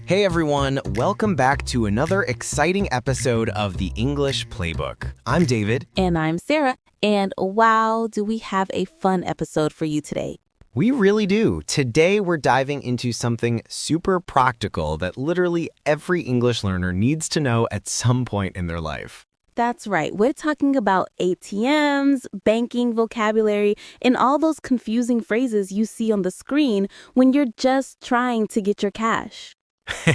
Hey everyone, welcome back to another exciting episode of the English Playbook. I'm David. And I'm Sarah. And wow, do we have a fun episode for you today. We really do. Today we're diving into something super practical that literally every English learner needs to know at some point in their life. That's right. We're talking about ATMs, banking vocabulary, and all those confusing phrases you see on the screen when you're just trying to get your cash.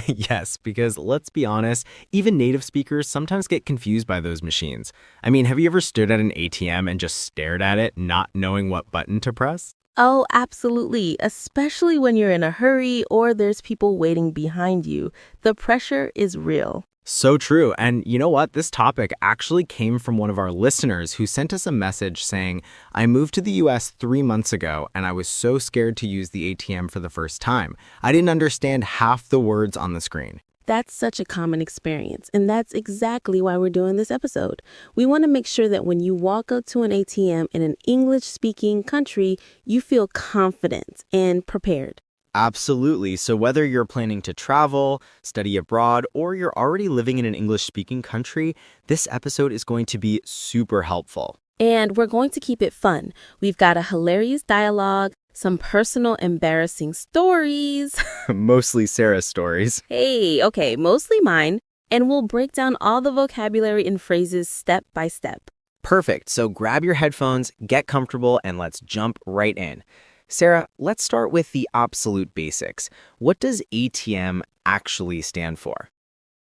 Yes, because let's be honest, even native speakers sometimes get confused by those machines. I mean, have you ever stood at an ATM and just stared at it, not knowing what button to press? Oh, absolutely. Especially when you're in a hurry or there's people waiting behind you. The pressure is real. So true. And you know what? This topic actually came from one of our listeners who sent us a message saying, I moved to the US 3 months ago and I was so scared to use the ATM for the first time. I didn't understand half the words on the screen. That's such a common experience, and that's exactly why we're doing this episode. We want to make sure that when you walk up to an ATM in an English-speaking country, you feel confident and prepared. Absolutely. So whether you're planning to travel, study abroad, or you're already living in an English-speaking country, this episode is going to be super helpful. And we're going to keep it fun. We've got a hilarious dialogue, some personal embarrassing stories. Mostly Sarah's stories. Hey, okay, mostly mine. And we'll break down all the vocabulary and phrases step by step. Perfect. So grab your headphones, get comfortable, and let's jump right in. Sarah, let's start with the absolute basics. What does ATM actually stand for?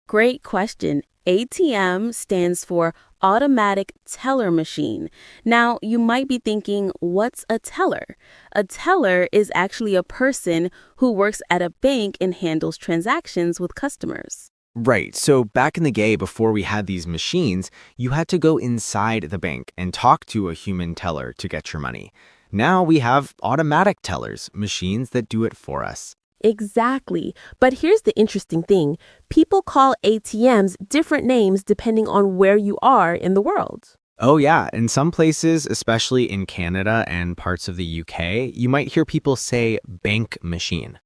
Great question. ATM stands for Automatic Teller Machine. Now, you might be thinking, what's a teller? A teller is actually a person who works at a bank and handles transactions with customers. Right. So back in the day, before we had these machines, you had to go inside the bank and talk to a human teller to get your money. Now we have automatic tellers, machines that do it for us. Exactly. But here's the interesting thing. People call ATMs different names depending on where you are in the world. Oh yeah, in some places, especially in Canada and parts of the UK, you might hear people say bank machine.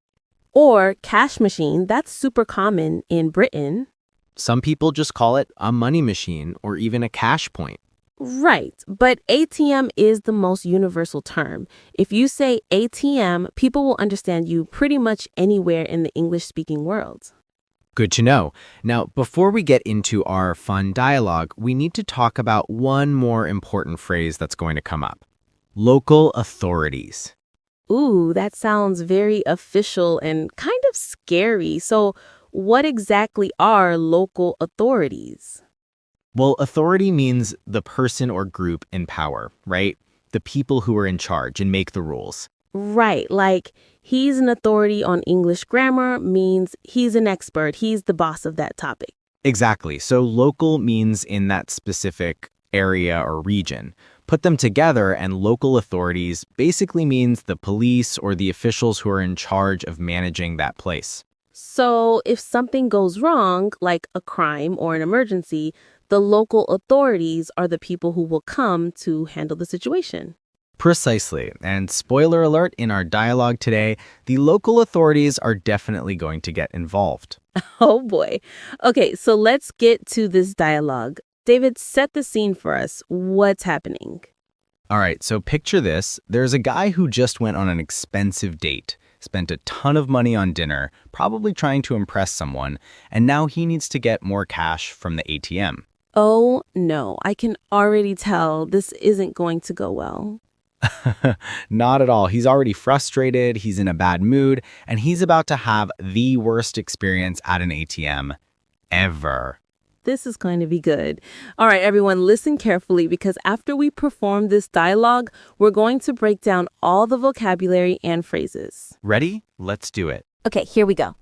Or cash machine, that's super common in Britain. Some people just call it a money machine or even a cash point. Right, but ATM is the most universal term. If you say ATM, people will understand you pretty much anywhere in the English-speaking world. Good to know. Now, before we get into our fun dialogue, we need to talk about one more important phrase that's going to come up. Local authorities. Ooh, that sounds very official and kind of scary. So, what exactly are local authorities? Well, authority means the person or group in power, right? The people who are in charge and make the rules. Right, like he's an authority on English grammar means he's an expert. He's the boss of that topic. Exactly. So local means in that specific area or region. Put them together and local authorities basically means the police or the officials who are in charge of managing that place. So if something goes wrong, like a crime or an emergency, the local authorities are the people who will come to handle the situation. Precisely. And spoiler alert, in our dialogue today, the local authorities are definitely going to get involved. Oh boy. Okay, so let's get to this dialogue. David, set the scene for us. What's happening? All right, so picture this. There's a guy who just went on an expensive date, spent a ton of money on dinner, probably trying to impress someone, and now he needs to get more cash from the ATM. Oh no, I can already tell this isn't going to go well. Not at all. He's already frustrated, he's in a bad mood, and he's about to have the worst experience at an ATM ever. This is going to be good. All right, everyone, listen carefully because after we perform this dialogue, we're going to break down all the vocabulary and phrases. Ready? Let's do it. Okay, here we go.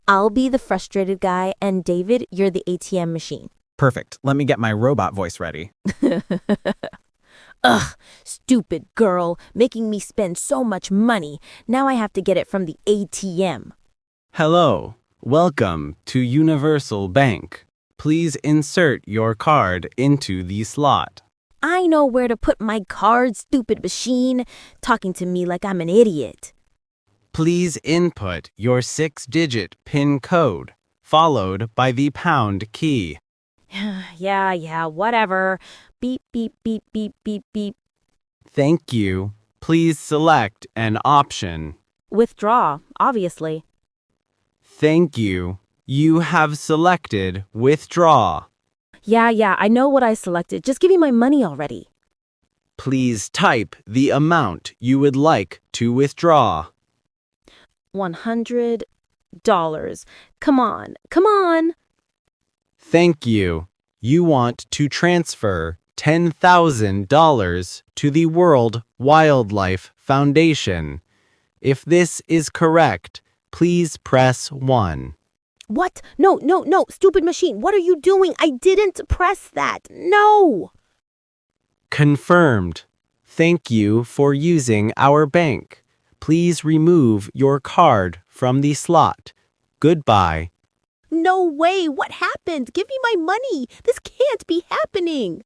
I'll be the frustrated guy, and David, you're the ATM machine. Perfect. Let me get my robot voice ready. Ugh, stupid girl, making me spend so much money. Now I have to get it from the ATM. Hello. Welcome to Universal Bank. Please insert your card into the slot. I know where to put my card, stupid machine, talking to me like I'm an idiot. Please input your 6-digit PIN code, followed by the pound key. Yeah, whatever. Beep, beep, beep, beep, beep, beep. Thank you. Please select an option. Withdraw, obviously. Thank you. You have selected withdraw. Yeah, I know what I selected. Just give me my money already. Please type the amount you would like to withdraw. $100. Come on. Thank you. You want to transfer $10,000 to the World Wildlife Foundation. If this is correct, please press 1. What? No, stupid machine. What are you doing? I didn't press that. No. Confirmed. Thank you for using our bank. Please remove your card from the slot. Goodbye. No way. What happened? Give me my money. This can't be happening.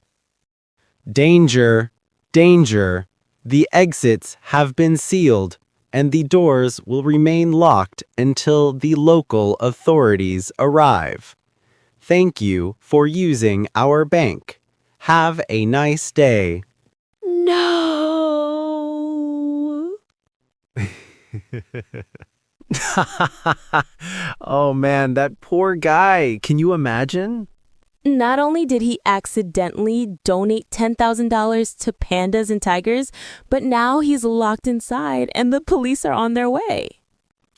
Danger, danger. The exits have been sealed, and the doors will remain locked until the local authorities arrive. Thank you for using our bank. Have a nice day. No. Oh man, that poor guy. Can you imagine? Not only did he accidentally donate $10,000 to pandas and tigers, but now he's locked inside and the police are on their way.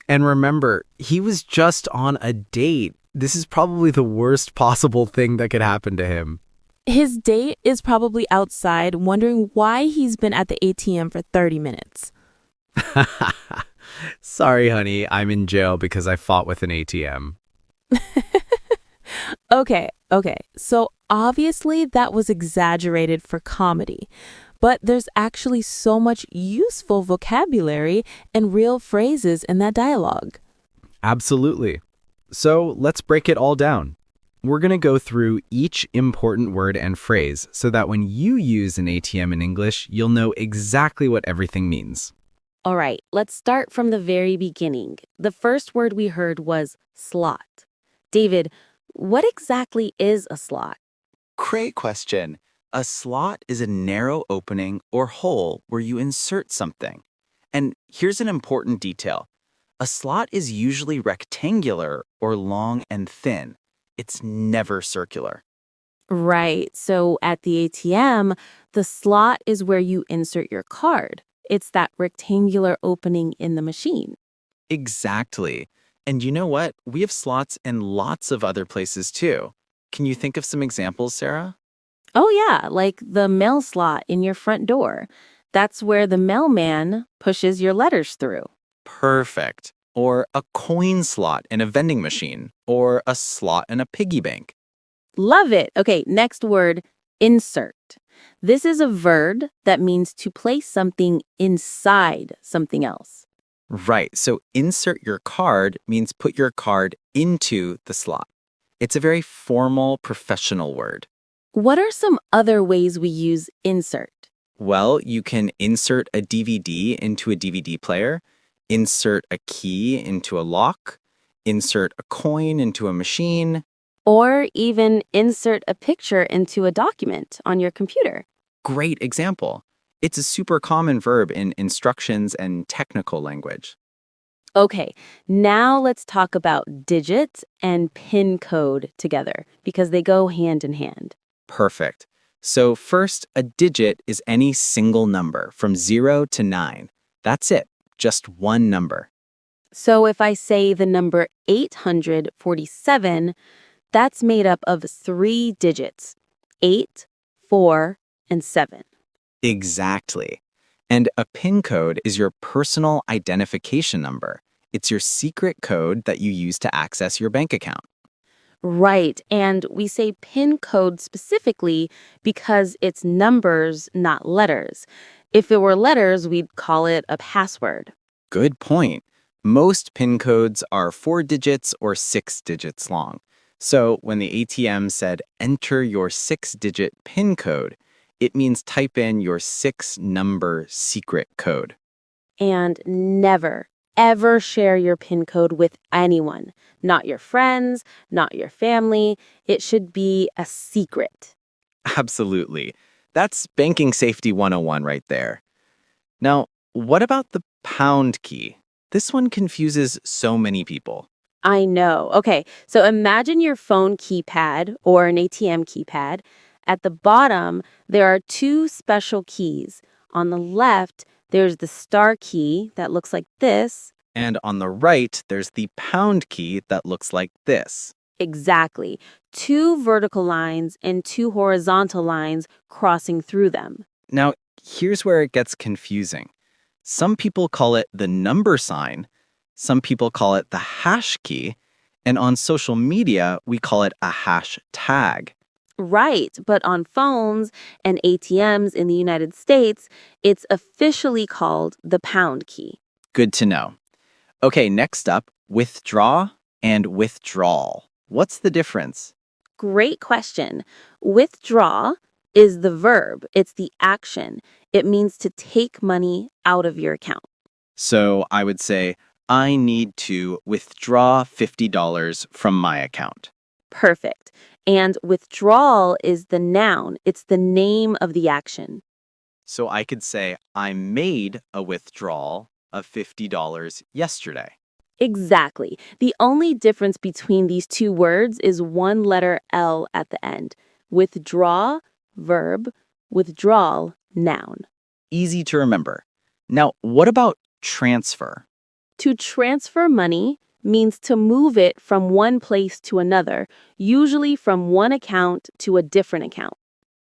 And remember, he was just on a date. This is probably the worst possible thing that could happen to him. His date is probably outside wondering why he's been at the ATM for 30 minutes. Sorry, honey, I'm in jail because I fought with an ATM. Okay. So obviously that was exaggerated for comedy, but there's actually so much useful vocabulary and real phrases in that dialogue. Absolutely. So let's break it all down. We're going to go through each important word and phrase so that when you use an ATM in English, you'll know exactly what everything means. All right, let's start from the very beginning. The first word we heard was slot. David, what exactly is a slot? Great question. A slot is a narrow opening or hole where you insert something. And here's an important detail. A slot is usually rectangular or long and thin. It's never circular. Right, so at the ATM, the slot is where you insert your card. It's that rectangular opening in the machine. Exactly. And you know what? We have slots in lots of other places too. Can you think of some examples, Sarah? Oh yeah, like the mail slot in your front door. That's where the mailman pushes your letters through. Perfect. Or a coin slot in a vending machine, or a slot in a piggy bank. Love it. Okay, next word, insert. This is a verb that means to place something inside something else. Right, so insert your card means put your card into the slot. It's a very formal, professional word. What are some other ways we use insert? Well, you can insert a DVD into a DVD player, insert a key into a lock, insert a coin into a machine. Or even insert a picture into a document on your computer. Great example. It's a super common verb in instructions and technical language. Okay, now let's talk about digits and PIN code together because they go hand in hand. Perfect. So first, a digit is any single number from 0 to 9. That's it, just one number. So if I say the number 847, that's made up of 3 digits, 8, 4, and 7. Exactly. And a PIN code is your personal identification number. It's your secret code that you use to access your bank account. Right, and we say PIN code specifically because it's numbers, not letters. If it were letters, we'd call it a password. Good point. Most PIN codes are 4 digits or 6 digits long. So when the ATM said, enter your 6-digit PIN code, it means type in your 6-number secret code. And never, ever share your PIN code with anyone, not your friends, not your family. It should be a secret. Absolutely. That's banking safety 101 right there. Now, what about the pound key? This one confuses so many people. I know. Okay, so imagine your phone keypad or an ATM keypad. At the bottom, there are two special keys. On the left, there's the star key that looks like this. And on the right, there's the pound key that looks like this. Exactly. Two vertical lines and two horizontal lines crossing through them. Now, here's where it gets confusing. Some people call it the number sign, some people call it the hash key, and on social media, we call it a hash tag. Right, but on phones and ATMs in the United States, it's officially called the pound key. Good to know. Okay, next up, withdraw and withdrawal. What's the difference? Great question. Withdraw is the verb, it's the action. It means to take money out of your account. So I would say, I need to withdraw $50 from my account. Perfect. And withdrawal is the noun, it's the name of the action. So I could say, I made a withdrawal of $50 yesterday. Exactly. The only difference between these two words is one letter L at the end. Withdraw, verb, withdrawal, noun. Easy to remember. Now, what about transfer? To transfer money means to move it from one place to another, usually from one account to a different account.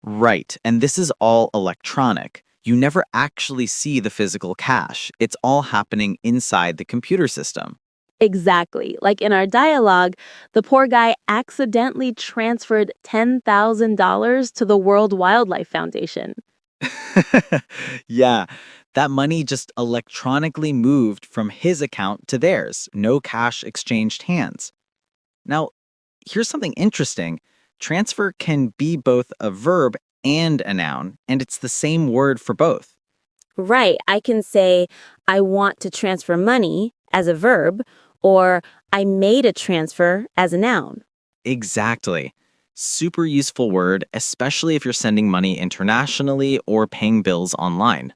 Right, and this is all electronic. You never actually see the physical cash. It's all happening inside the computer system. Exactly. Like in our dialogue, the poor guy accidentally transferred $10,000 to the World Wildlife Foundation. Yeah, that money just electronically moved from his account to theirs. No cash exchanged hands. Now, here's something interesting. Transfer can be both a verb and a noun, and it's the same word for both. Right. I can say, I want to transfer money as a verb, or I made a transfer as a noun. Exactly. Super useful word, especially if you're sending money internationally or paying bills online.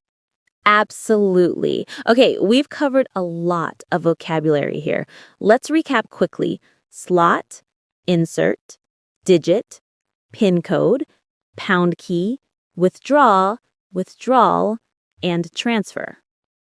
Absolutely. Okay, we've covered a lot of vocabulary here. Let's recap quickly. Slot, insert, digit, PIN code, pound key, withdraw, withdrawal, and transfer.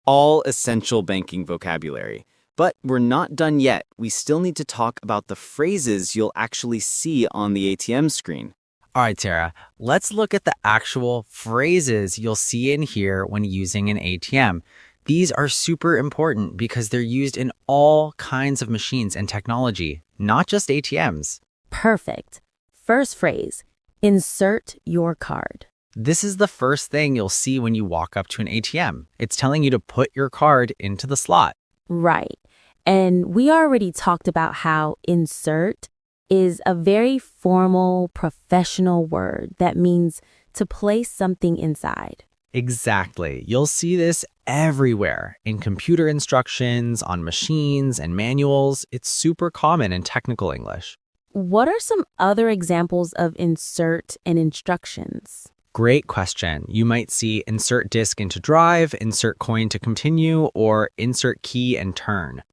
All essential banking vocabulary. But we're not done yet. We still need to talk about the phrases you'll actually see on the ATM screen. All right, Tara, let's look at the actual phrases you'll see in here when using an ATM. These are super important because they're used in all kinds of machines and technology, not just ATMs. Perfect. First phrase, insert your card. This is the first thing you'll see when you walk up to an ATM. It's telling you to put your card into the slot. Right. And we already talked about how insert is a very formal, professional word that means to place something inside. Exactly. You'll see this everywhere in computer instructions, on machines and manuals. It's super common in technical English. What are some other examples of insert and instructions? Great question. You might see insert disk into drive, insert coin to continue, or insert key and turn.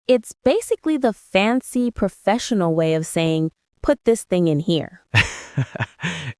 It's basically the fancy professional way of saying, put this thing in here.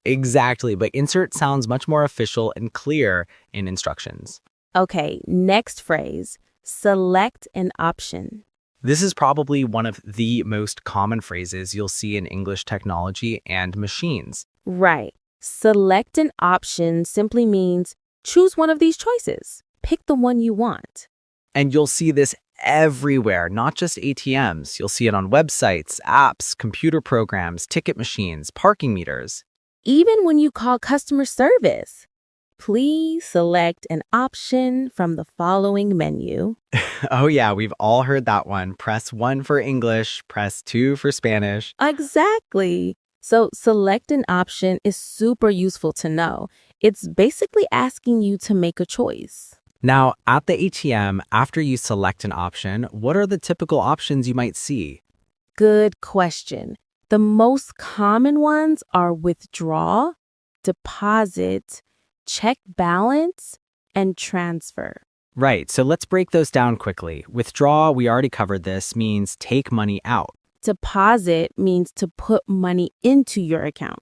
Exactly, but insert sounds much more official and clear in instructions. Okay, next phrase, select an option. This is probably one of the most common phrases you'll see in English technology and machines. Right. Select an option simply means choose one of these choices. Pick the one you want. And you'll see this everywhere, not just ATMs. You'll see it on websites, apps, computer programs, ticket machines, parking meters. Even when you call customer service, please select an option from the following menu. Oh yeah, we've all heard that one. Press 1 for English, press 2 for Spanish. Exactly. So select an option is super useful to know. It's basically asking you to make a choice. Now, at the ATM, after you select an option, what are the typical options you might see? Good question. The most common ones are withdraw, deposit, check balance, and transfer. Right, so let's break those down quickly. Withdraw, we already covered this, means take money out. Deposit means to put money into your account.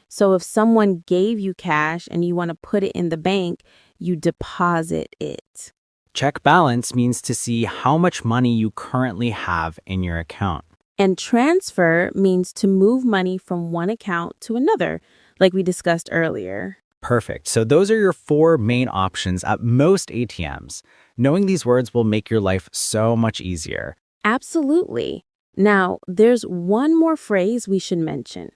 So if someone gave you cash and you want to put it in the bank, you deposit it. Check balance means to see how much money you currently have in your account. And transfer means to move money from one account to another, like we discussed earlier. Perfect. So those are your 4 main options at most ATMs. Knowing these words will make your life so much easier. Absolutely. Now, there's one more phrase we should mention.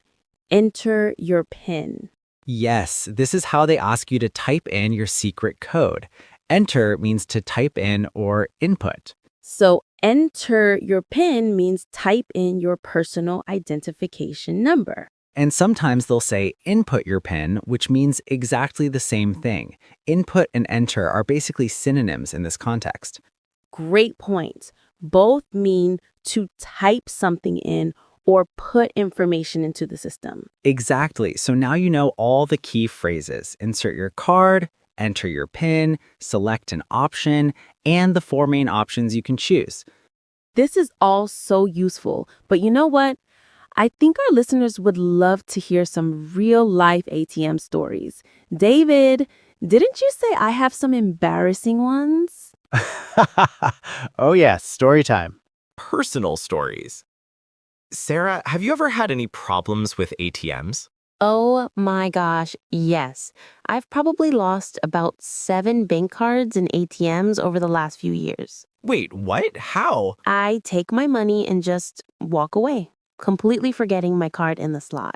Enter your PIN. Yes, this is how they ask you to type in your secret code. Enter means to type in or input. So enter your PIN means type in your personal identification number. And sometimes they'll say input your PIN, which means exactly the same thing. Input and enter are basically synonyms in this context. Great points. Both mean to type something in or put information into the system. Exactly. So now you know all the key phrases. Insert your card, enter your PIN, select an option, and the 4 main options you can choose. This is all so useful, but you know what? I think our listeners would love to hear some real-life ATM stories. David, didn't you say I have some embarrassing ones? Oh, yes, story time. Personal stories. Sarah, have you ever had any problems with ATMs? Oh my gosh, yes. I've probably lost about 7 bank cards and ATMs over the last few years. Wait, what? How? I take my money and just walk away, completely forgetting my card in the slot.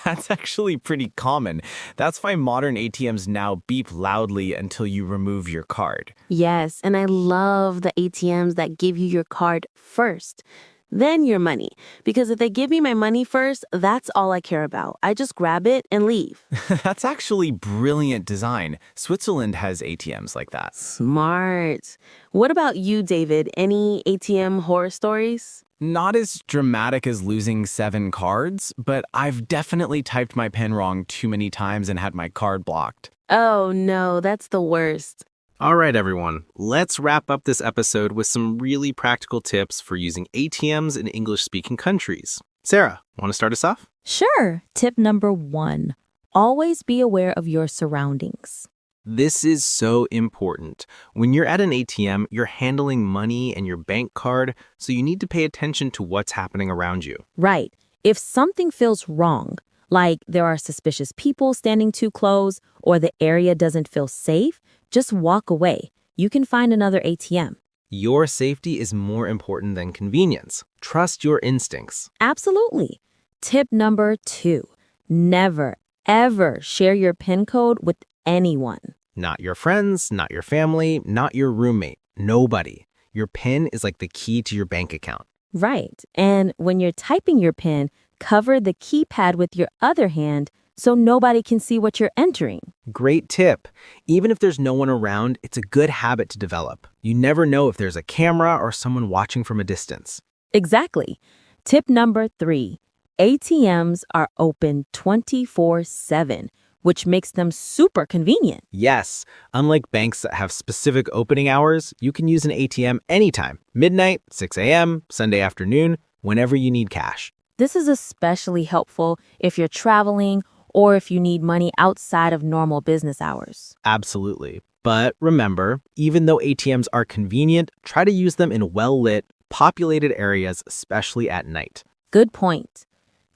That's actually pretty common. That's why modern ATMs now beep loudly until you remove your card. Yes, and I love the ATMs that give you your card first, then your money. Because if they give me my money first, that's all I care about. I just grab it and leave. That's actually brilliant design. Switzerland has ATMs like that. Smart. What about you, David? Any ATM horror stories? Not as dramatic as losing 7 cards, but I've definitely typed my PIN wrong too many times and had my card blocked. Oh no, that's the worst. All right, everyone, let's wrap up this episode with some really practical tips for using ATMs in English-speaking countries. Sarah, want to start us off? Sure. Tip number 1. Always be aware of your surroundings. This is so important. When you're at an ATM, you're handling money and your bank card, so you need to pay attention to what's happening around you. Right. If something feels wrong, like there are suspicious people standing too close or the area doesn't feel safe, just walk away. You can find another ATM. Your safety is more important than convenience. Trust your instincts. Absolutely. Tip number 2. Never, ever share your PIN code with anyone. Not your friends, not your family, not your roommate. Nobody. Your PIN is like the key to your bank account. Right. And when you're typing your PIN, cover the keypad with your other hand so nobody can see what you're entering. Great tip. Even if there's no one around, it's a good habit to develop. You never know if there's a camera or someone watching from a distance. Exactly. Tip number 3. ATMs are open 24/7, which makes them super convenient. Yes, unlike banks that have specific opening hours, you can use an ATM anytime, midnight, 6 a.m., Sunday afternoon, whenever you need cash. This is especially helpful if you're traveling or if you need money outside of normal business hours. Absolutely. But remember, even though ATMs are convenient, try to use them in well-lit, populated areas, especially at night. Good point.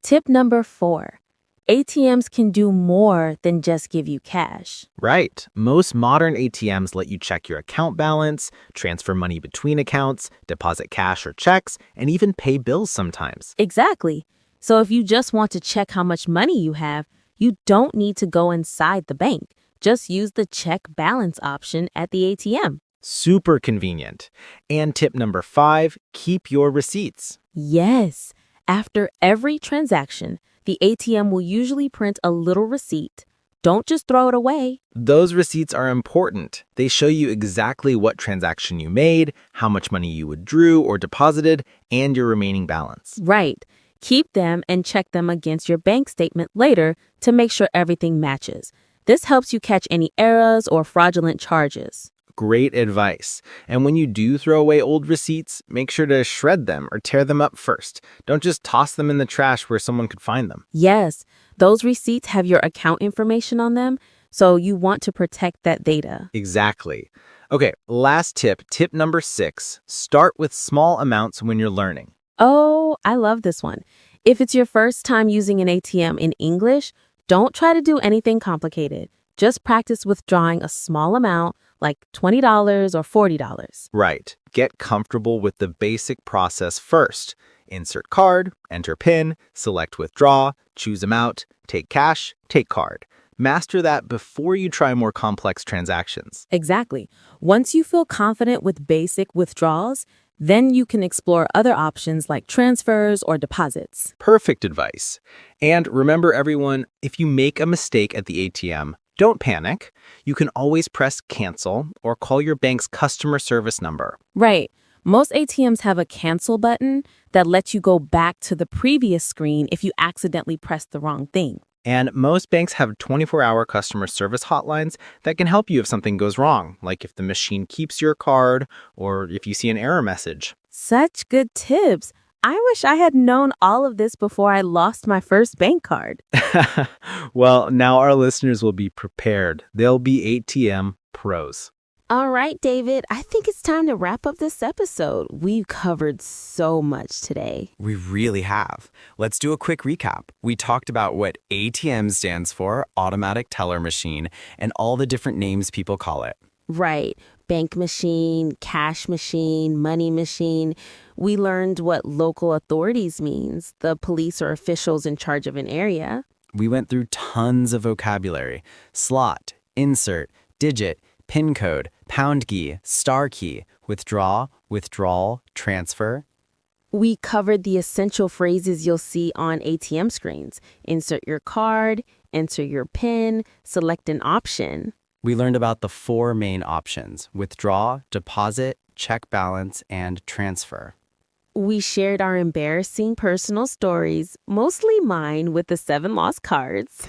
Tip number 4. ATMs can do more than just give you cash. Right. Most modern ATMs let you check your account balance, transfer money between accounts, deposit cash or checks, and even pay bills sometimes. Exactly. So if you just want to check how much money you have, you don't need to go inside the bank. Just use the check balance option at the ATM. Super convenient. And tip number 5, keep your receipts. Yes. After every transaction, the ATM will usually print a little receipt, Don't just throw it away. Those receipts are important. They show you exactly what transaction you made, how much money you withdrew or deposited, and your remaining balance. Right. Keep them and check them against your bank statement later to make sure everything matches. This helps you catch any errors or fraudulent charges. Great advice. And when you do throw away old receipts, make sure to shred them or tear them up first. Don't just toss them in the trash where someone could find them. Yes, those receipts have your account information on them, so you want to protect that data. Exactly. Okay, last tip, tip number 6. Start with small amounts when you're learning. Oh, I love this one. If it's your first time using an ATM in English, don't try to do anything complicated. Just practice withdrawing a small amount, like $20 or $40. Right. Get comfortable with the basic process first. Insert card, enter PIN, select withdraw, choose amount, take cash, take card. Master that before you try more complex transactions. Exactly. Once you feel confident with basic withdrawals, then you can explore other options like transfers or deposits. Perfect advice. And remember, everyone, if you make a mistake at the ATM, don't panic. You can always press cancel or call your bank's customer service number. Right. Most ATMs have a cancel button that lets you go back to the previous screen if you accidentally pressed the wrong thing. And most banks have 24-hour customer service hotlines that can help you if something goes wrong, like if the machine keeps your card or if you see an error message. Such good tips. I wish I had known all of this before I lost my first bank card. Well, now our listeners will be prepared. They'll be ATM pros. All right, David, I think it's time to wrap up this episode. We've covered so much today. We really have. Let's do a quick recap. We talked about what ATM stands for, automatic teller machine, and all the different names people call it. Right. Bank machine, cash machine, money machine. We learned what local authorities means, the police or officials in charge of an area. We went through tons of vocabulary: slot, insert, digit, PIN code, pound key, star key, withdraw, withdrawal, transfer. We covered the essential phrases you'll see on ATM screens. Insert your card, enter your PIN, select an option. We learned about the 4 main options: withdraw, deposit, check balance, and transfer. We shared our embarrassing personal stories, mostly mine with the 7 lost cards.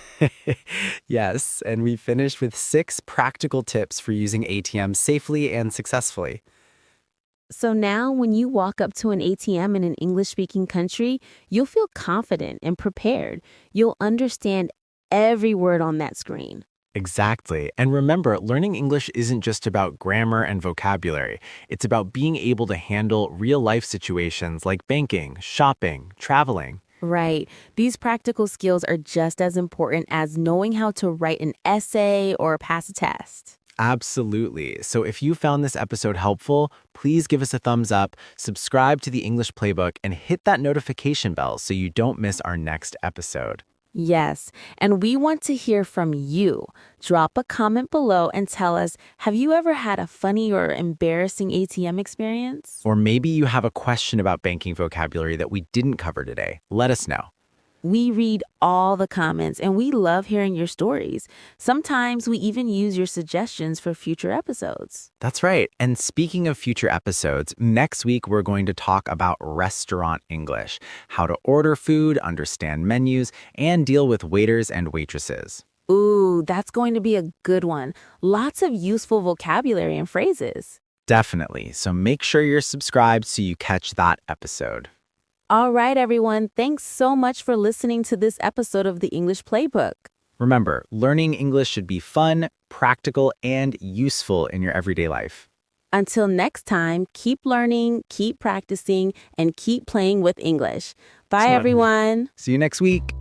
Yes, and we finished with 6 practical tips for using ATM safely and successfully. So now when you walk up to an ATM in an English-speaking country, you'll feel confident and prepared. You'll understand every word on that screen. Exactly. And remember, learning English isn't just about grammar and vocabulary. It's about being able to handle real-life situations like banking, shopping, traveling. Right. These practical skills are just as important as knowing how to write an essay or pass a test. Absolutely. So if you found this episode helpful, please give us a thumbs up, subscribe to the English Playbook, and hit that notification bell so you don't miss our next episode. Yes, and we want to hear from you. Drop a comment below and tell us, have you ever had a funny or embarrassing ATM experience? Or maybe you have a question about banking vocabulary that we didn't cover today. Let us know. We read all the comments and we love hearing your stories. Sometimes we even use your suggestions for future episodes. That's right. And speaking of future episodes, next week we're going to talk about restaurant English, how to order food, understand menus, and deal with waiters and waitresses. Ooh, that's going to be a good one. Lots of useful vocabulary and phrases. Definitely. So make sure you're subscribed so you catch that episode. All right, everyone. Thanks so much for listening to this episode of the English Playbook. Remember, learning English should be fun, practical, and useful in your everyday life. Until next time, keep learning, keep practicing, and keep playing with English. Bye, everyone. See you next week.